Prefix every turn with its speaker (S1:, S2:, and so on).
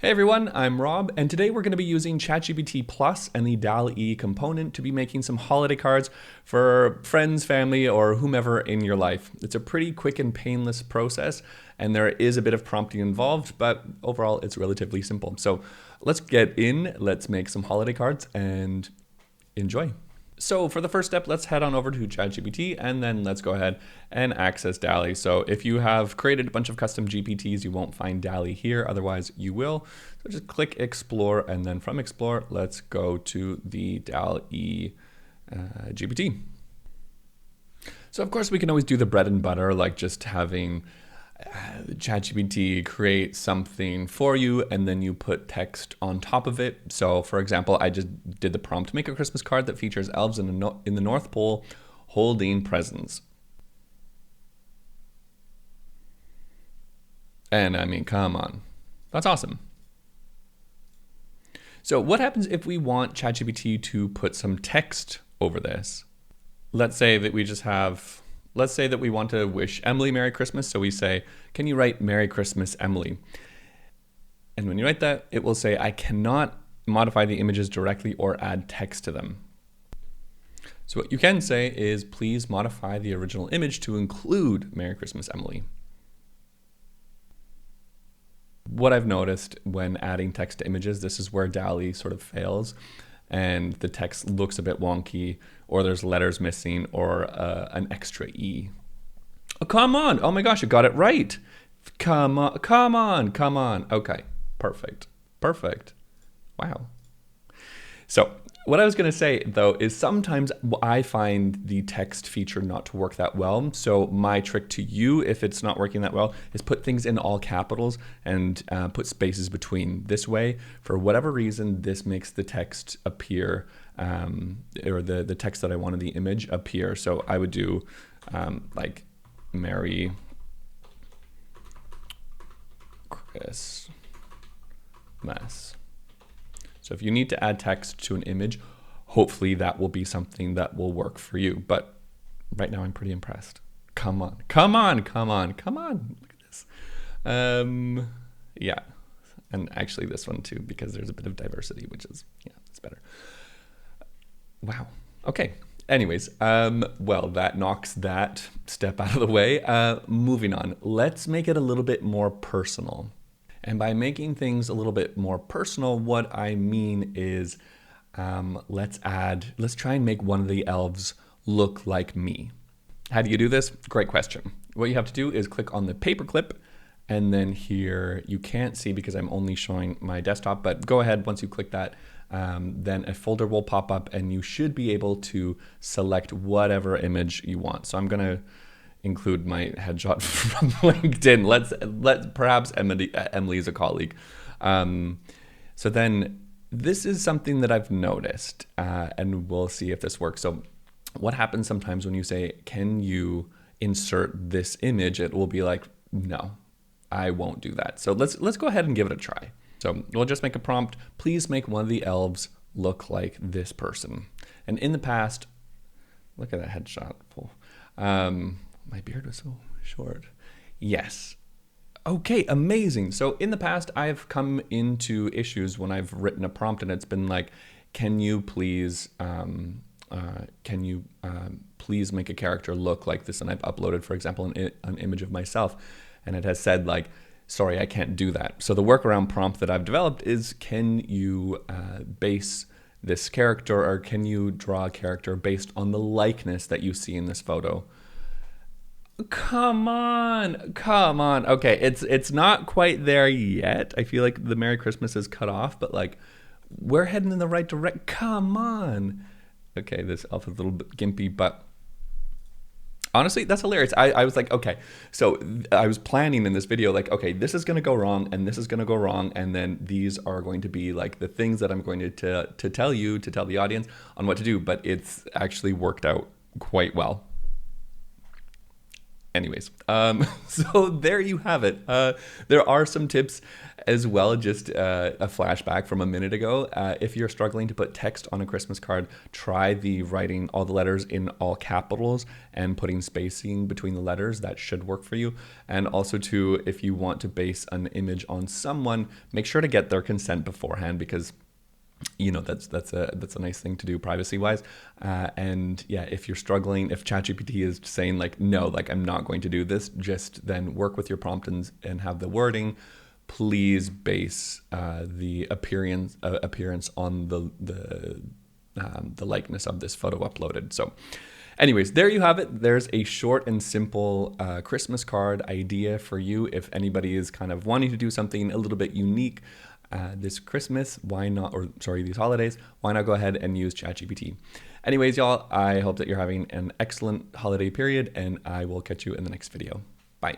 S1: Hey everyone, I'm Rob, and today we're going to be using ChatGPT Plus and the DALL-E component to be making some holiday cards for friends, family, or whomever in your life. It's a pretty quick and painless process, and there is a bit of prompting involved, but overall it's relatively simple. So let's get in, let's make some holiday cards, and enjoy. So for the first step, let's head on over to ChatGPT and then let's go ahead and access DALL-E. So if you have created a bunch of custom GPTs, you won't find DALL-E here, otherwise you will. So just click Explore, and then from Explore, let's go to the DALL-E GPT. So of course we can always do the bread and butter, like just having ChatGPT create something for you and then you put text on top of it. So for example, I just did the prompt, make a Christmas card that features elves in the North Pole holding presents. And I mean, come on, that's awesome. So what happens if we want ChatGPT to put some text over this? Let's say that we want to wish Emily Merry Christmas. So we say, can you write Merry Christmas, Emily? And when you write that, it will say, I cannot modify the images directly or add text to them. So what you can say is, please modify the original image to include Merry Christmas, Emily. What I've noticed when adding text to images, this is where DALL-E sort of fails, and the text looks a bit wonky, or there's letters missing, or an extra E. Oh, come on. Oh my gosh, you got it right. Come on, come on, come on. Okay, perfect, perfect. Wow. So what I was going to say, though, is sometimes I find the text feature not to work that well. So my trick to you, if it's not working that well, is put things in all capitals and put spaces between. This way, for whatever reason, this makes the text appear, or the text that I wanted the image appear. So I would do like Merry Christmas. So if you need to add text to an image, hopefully that will be something that will work for you. But right now I'm pretty impressed. Come on, come on, come on, come on. Look at this. Yeah, and actually this one too, because there's a bit of diversity, which is, yeah, it's better. Wow, okay. Anyways, well, that knocks that step out of the way. Moving on, let's make it a little bit more personal. And by making things a little bit more personal, what I mean is let's try and make one of the elves look like me. How do you do this? Great question. What you have to do is click on the paperclip, and then here you can't see because I'm only showing my desktop, but go ahead once you click that, then a folder will pop up and you should be able to select whatever image you want. So I'm gonna include my headshot from LinkedIn. Let's perhaps Emily is a colleague. So then this is something that I've noticed, and we'll see if this works. So what happens sometimes when you say, can you insert this image? It will be like, no, I won't do that. So let's go ahead and give it a try. So we'll just make a prompt. Please make one of the elves look like this person. And in the past, look at that headshot. My beard was so short. Yes. Okay, amazing. So in the past, I've come into issues when I've written a prompt and it's been like, can you please make a character look like this? And I've uploaded, for example, an image of myself, and it has said like, sorry, I can't do that. So the workaround prompt that I've developed is, can you base this character, or can you draw a character based on the likeness that you see in this photo? Come on, come on. Okay, it's not quite there yet. I feel like the Merry Christmas is cut off, but like we're heading in the right direction. Come on. Okay, this elf is a little bit gimpy, but honestly, that's hilarious. I was like, okay, so I was planning in this video, like, okay, this is going to go wrong and this is going to go wrong. And then these are going to be like the things that I'm going to tell the audience on what to do. But it's actually worked out quite well. Anyways, so there you have it. There are some tips as well, just a flashback from a minute ago. If you're struggling to put text on a Christmas card, try the writing all the letters in all capitals and putting spacing between the letters. That should work for you. And also too, if you want to base an image on someone, make sure to get their consent beforehand, because that's a nice thing to do privacy wise. And yeah, if you're struggling, if ChatGPT is saying like, no, like I'm not going to do this, just then work with your prompt and have the wording. Please base the appearance on the likeness of this photo uploaded. So anyways, there you have it. There's a short and simple Christmas card idea for you. If anybody is kind of wanting to do something a little bit unique this Christmas, these holidays, why not go ahead and use ChatGPT? Anyways, y'all, I hope that you're having an excellent holiday period, and I will catch you in the next video. Bye.